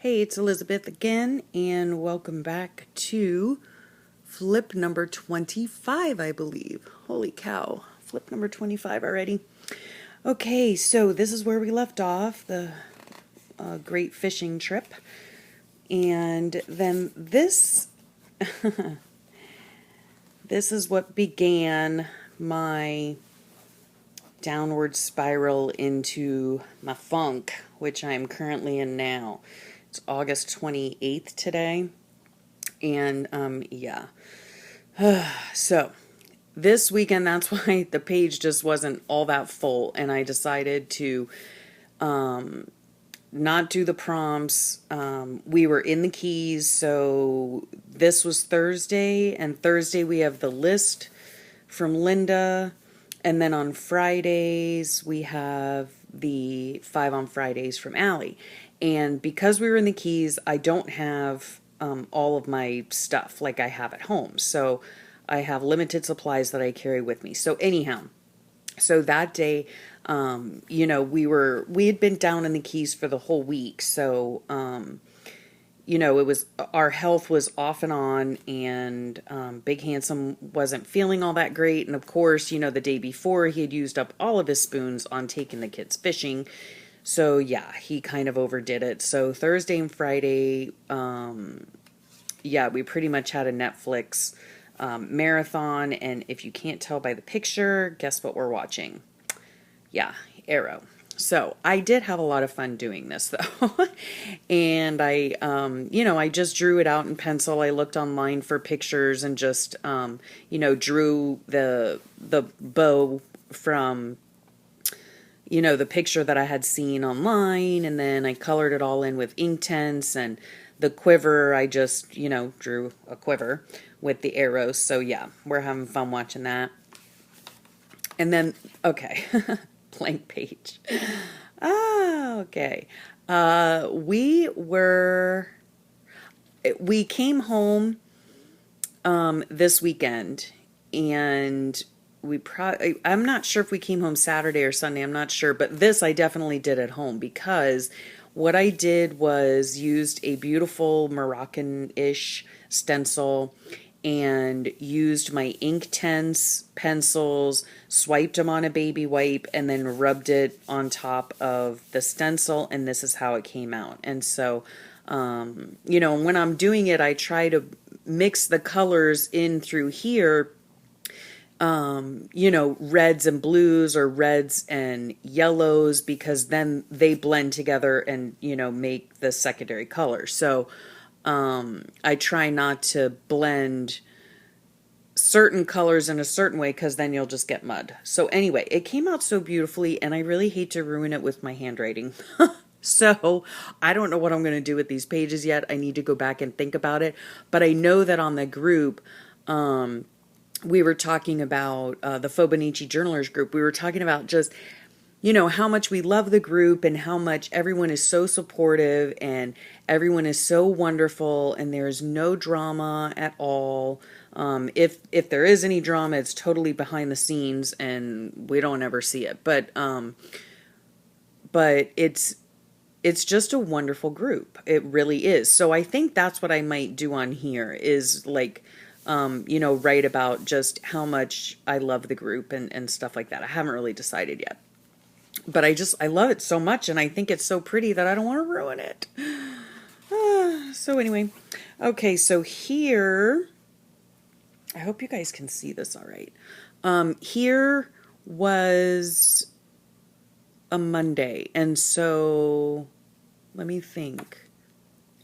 Hey, it's Elizabeth again, and welcome back to flip number 25, I believe. Holy cow, flip number 25 already. Okay, so this is where we left off, the great fishing trip. And then this is what began my downward spiral into my funk, which I'm currently in now. It's August 28th today. And yeah. So this weekend, that's why the page just wasn't all that full. And I decided to not do the prompts. We were in the Keys. So this was Thursday. And Thursday we have the list from Linda. And then on Fridays, we have the 5 on Fridays from Allie. And because we were in the Keys, I don't have all of my stuff like I have at home. So I have limited supplies that I carry with me. So anyhow, so that day, we had been down in the Keys for the whole week. So, it was, our health was off and on, and Big Handsome wasn't feeling all that great. And of course, the day before he had used up all of his spoons on taking the kids fishing. So yeah, he kind of overdid it. So Thursday and Friday, we pretty much had a Netflix marathon. And if you can't tell by the picture, guess what we're watching? Yeah, Arrow. So I did have a lot of fun doing this though. And I just drew it out in pencil. I looked online for pictures and just, drew the bow from, the picture that I had seen online. And then I colored it all in with Inktense, and the quiver, I just, drew a quiver with the arrows. So yeah, we're having fun watching that. And then, okay. Blank page. Okay. We came home this weekend, and I'm not sure if we came home Saturday or Sunday, I'm not sure, but this I definitely did at home, because what I did was used a beautiful Moroccan-ish stencil and used my Inktense pencils, swiped them on a baby wipe, and then rubbed it on top of the stencil, and this is how it came out. And so, when I'm doing it, I try to mix the colors in through here, reds and blues or reds and yellows, because then they blend together and, make the secondary color. So, I try not to blend certain colors in a certain way, because then you'll just get mud. So anyway, it came out so beautifully, and I really hate to ruin it with my handwriting. So I don't know what I'm going to do with these pages yet. I need to go back and think about it. But I know that on the group, we were talking about the Fobonichi Journalers group. We were talking about just how much we love the group, and how much everyone is so supportive, and everyone is so wonderful, and there's no drama at all. If there is any drama, it's totally behind the scenes, and we don't ever see it. But it's just a wonderful group. It really is. So I think that's what I might do on here, is like, write about just how much I love the group and stuff like that. I haven't really decided yet. But I love it so much, and I think it's so pretty that I don't want to ruin it. So anyway, okay, so here, I hope you guys can see this all right. Here was a Monday, and so let me think.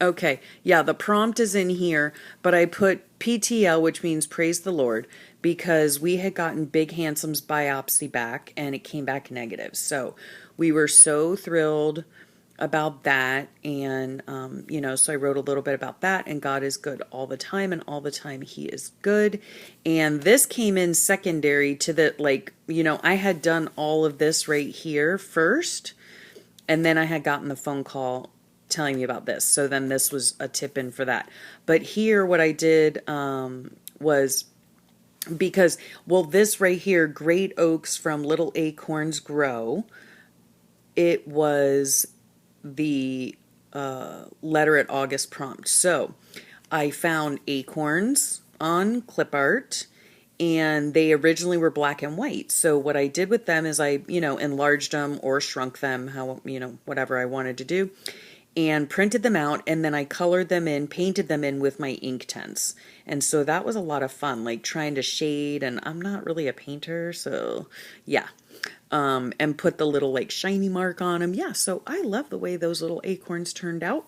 Okay, yeah, the prompt is in here, but I put PTL, which means praise the Lord, because we had gotten Big Handsome's biopsy back, and it came back negative. So we were so thrilled about that, and, so I wrote a little bit about that, and God is good all the time, and all the time He is good. And this came in secondary to the, I had done all of this right here first, and then I had gotten the phone call telling me about this. So then this was a tip in for that. But here what I did was, because, this right here, Great Oaks from Little Acorns Grow, it was the letter at August prompt. So I found acorns on clip art, and they originally were black and white. So what I did with them is I, enlarged them or shrunk them, how, whatever I wanted to do, and printed them out, and then I colored them in, painted them in with my ink tints. And so that was a lot of fun, like trying to shade, and I'm not really a painter, so yeah. And put the little like shiny mark on them. Yeah, so I love the way those little acorns turned out.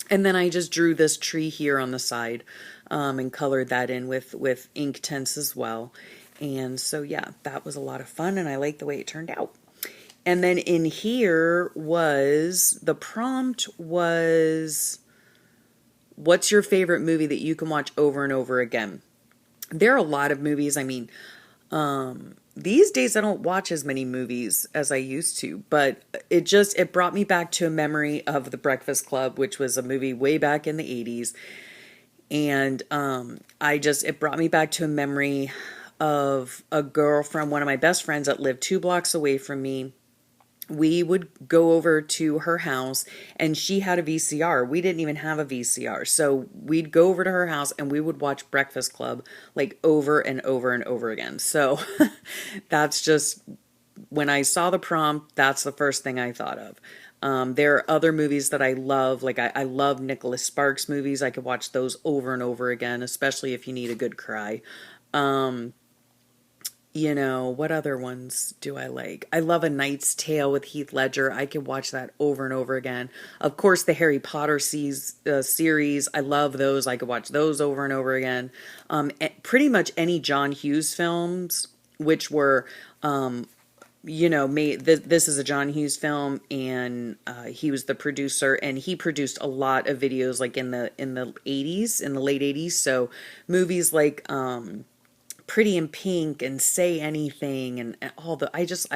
And then I just drew this tree here on the side, and colored that in with ink tints as well. And so, yeah, that was a lot of fun, and I like the way it turned out. And then in here was, the prompt was, what's your favorite movie that you can watch over and over again? There are a lot of movies. I mean, these days I don't watch as many movies as I used to, but it brought me back to a memory of The Breakfast Club, which was a movie way back in the 80s. And it brought me back to a memory of a girlfriend, one of my best friends that lived 2 blocks away from me. We would go over to her house, and she had a VCR. We didn't even have a VCR. So we'd go over to her house and we would watch Breakfast Club like over and over and over again. So that's just, when I saw the prompt, that's the first thing I thought of. There are other movies that I love. Like I love Nicholas Sparks movies. I could watch those over and over again, especially if you need a good cry. What other ones do I like? I love A Knight's Tale with Heath Ledger. I could watch that over and over again. Of course, the Harry Potter series. I love those. I could watch those over and over again. Pretty much any John Hughes films, which were, made. This is a John Hughes film, and he was the producer, and he produced a lot of videos like in the 80s, in the late 80s. So movies like Pretty in Pink and Say Anything and I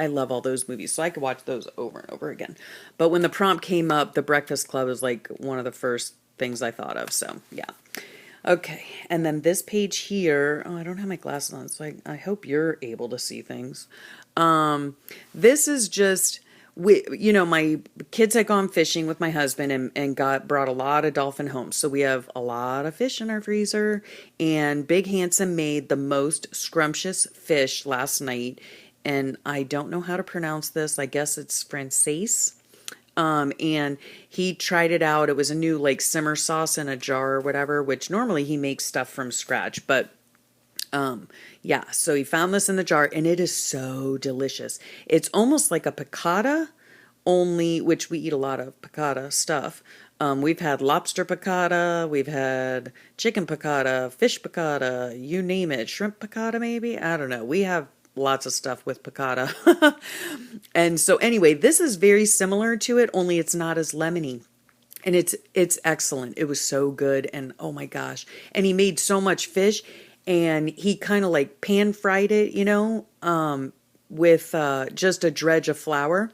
love all those movies, so I could watch those over and over again. But when the prompt came up, The Breakfast Club was like one of the first things I thought of, so yeah. Okay, and then this page here, I don't have my glasses on, so I hope you're able to see things. This is just, my kids had gone fishing with my husband and brought a lot of dolphin home. So we have a lot of fish in our freezer, and Big Handsome made the most scrumptious fish last night. And I don't know how to pronounce this. I guess it's Francaise. And he tried it out. It was a new like simmer sauce in a jar or whatever, which normally he makes stuff from scratch, but yeah, so he found this in the jar, and it is so delicious. It's almost like a piccata, only, which we eat a lot of piccata stuff. We've had lobster piccata, we've had chicken piccata, fish piccata, you name it, shrimp piccata maybe? I don't know. We have lots of stuff with piccata. And so anyway, this is very similar to it, only it's not as lemony. And it's excellent. It was so good, and oh my gosh. And he made so much fish, and he kind of like pan fried it, with just a dredge of flour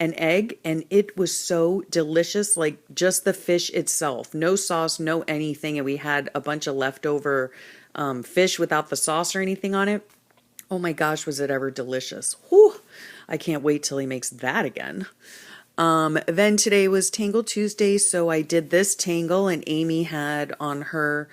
and egg, and it was so delicious, like just the fish itself, no sauce, no anything. And we had a bunch of leftover fish without the sauce or anything on it. Oh my gosh, was it ever delicious. Whew, I can't wait till he makes that again. Then today was Tangle Tuesday, so I did this tangle, and Amy had on her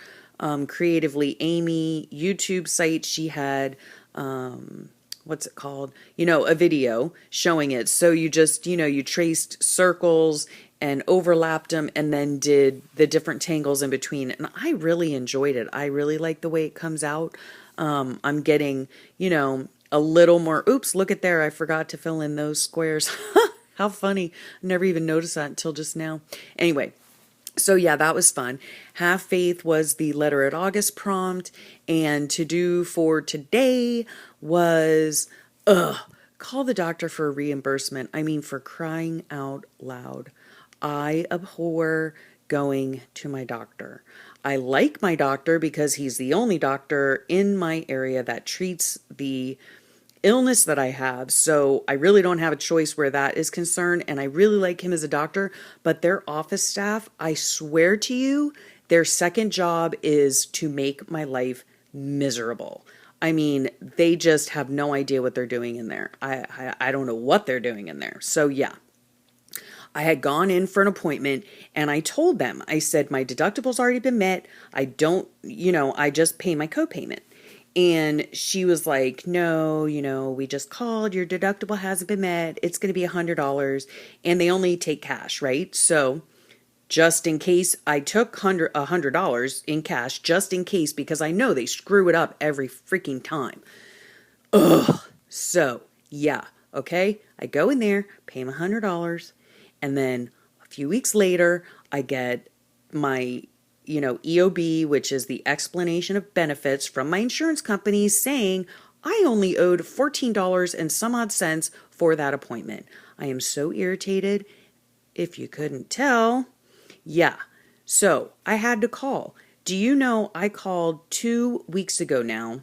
Creatively Amy YouTube site, she had, what's it called? A video showing it. So you just, you traced circles and overlapped them and then did the different tangles in between. And I really enjoyed it. I really like the way it comes out. I'm getting, a little more, oops, look at there. I forgot to fill in those squares. How funny. I never even noticed that until just now. Anyway. So yeah, that was fun. Have Faith was the letter at August prompt, and to do for today was, call the doctor for a reimbursement. I mean, for crying out loud. I abhor going to my doctor. I like my doctor because he's the only doctor in my area that treats the illness that I have, so I really don't have a choice where that is concerned, and I really like him as a doctor, but their office staff, I swear to you, their second job is to make my life miserable. I mean, they just have no idea what they're doing in there. I don't know what they're doing in there. So yeah, I had gone in for an appointment and I told them, I said, my deductible's already been met. I don't, I just pay my copayment. And she was like, no, we just called. Your deductible hasn't been met. It's going to be $100 and they only take cash, right? So just in case, I took $100 in cash just in case, because I know they screw it up every freaking time. Ugh. So yeah. Okay. I go in there, pay my $100. And then a few weeks later, I get my, EOB, which is the explanation of benefits from my insurance company, saying I only owed $14 and some odd cents for that appointment. I am so irritated. If you couldn't tell. Yeah. So I had to call. Do you know I called 2 weeks ago now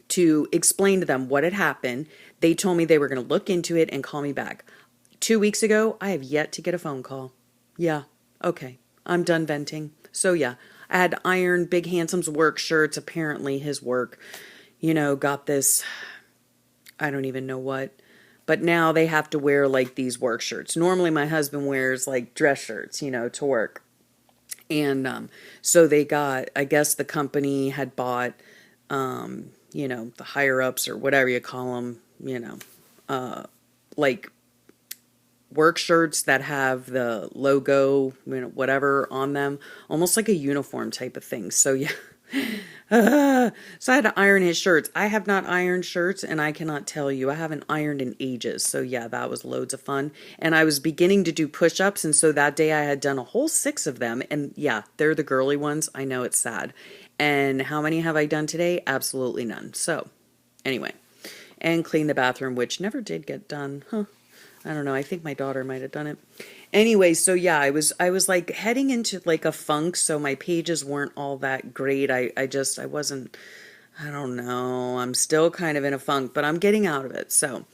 to explain to them what had happened? They told me they were going to look into it and call me back. 2 weeks ago, I have yet to get a phone call. Yeah, okay, I'm done venting. So yeah, I had to iron Big Handsome's work shirts. Apparently his work, got this, I don't even know what. But now they have to wear like these work shirts. Normally my husband wears like dress shirts, to work. And so they got, I guess the company had bought, the higher ups or whatever you call them, like work shirts that have the logo, whatever on them, almost like a uniform type of thing. So yeah. So I had to iron his shirts. I have not ironed shirts, and I cannot tell you, I haven't ironed in ages. So yeah, that was loads of fun. And I was beginning to do push-ups, and so that day I had done a whole 6 of them. And yeah, they're the girly ones. I know it's sad. And how many have I done today? Absolutely none. So anyway, and clean the bathroom, which never did get done. I don't know. I think my daughter might have done it. Anyway, so yeah, I was like heading into like a funk, so my pages weren't all that great. I wasn't, I don't know. I'm still kind of in a funk, but I'm getting out of it. So,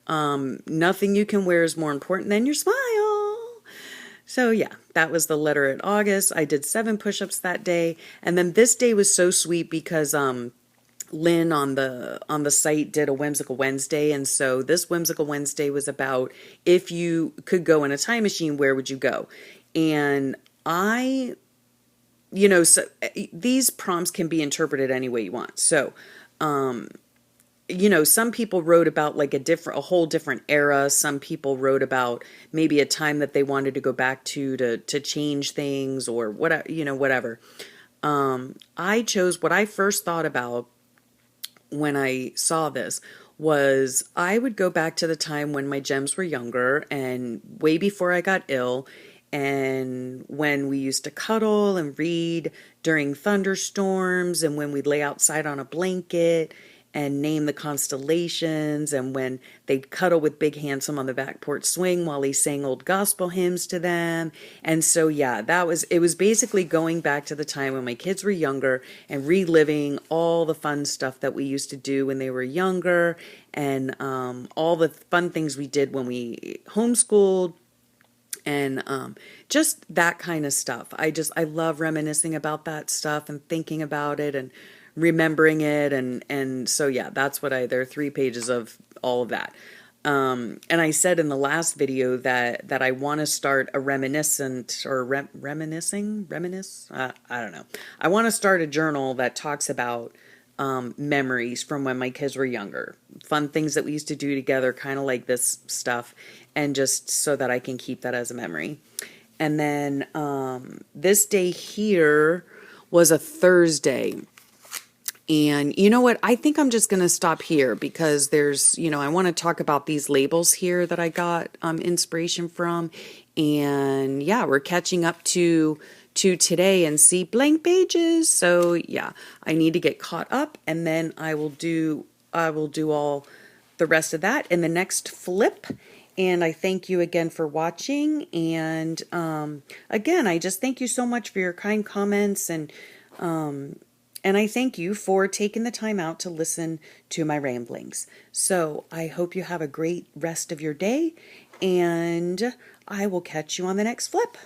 nothing you can wear is more important than your smile. So yeah, that was the letter at August. I did 7 push-ups that day. And then this day was so sweet because, Lynn on the site did a Whimsical Wednesday, and so this Whimsical Wednesday was about, if you could go in a time machine, where would you go? And I, so these prompts can be interpreted any way you want. So, some people wrote about like a whole different era. Some people wrote about maybe a time that they wanted to go back to change things or whatever. I chose what I first thought about when I saw this was I would go back to the time when my gems were younger and way before I got ill, and when we used to cuddle and read during thunderstorms, and when we'd lay outside on a blanket and name the constellations, and when they'd cuddle with Big Handsome on the back porch swing while he sang old gospel hymns to them. And so yeah, it was basically going back to the time when my kids were younger and reliving all the fun stuff that we used to do when they were younger, and all the fun things we did when we homeschooled, and just that kind of stuff. I love reminiscing about that stuff and thinking about it and remembering it, and so yeah, that's what there are 3 pages of all of that. And I said in the last video that I want to start a reminiscent or reminisce. I don't know. I want to start a journal that talks about memories from when my kids were younger, fun things that we used to do together, kind of like this stuff, and just so that I can keep that as a memory. And then this day here was a Thursday. And you know what? I think I'm just going to stop here because there's, I want to talk about these labels here that I got inspiration from. And yeah, we're catching up to today and see blank pages. So yeah, I need to get caught up, and then I will do all the rest of that in the next flip. And I thank you again for watching. And again, I just thank you so much for your kind comments, and I thank you for taking the time out to listen to my ramblings. So I hope you have a great rest of your day, and I will catch you on the next flip.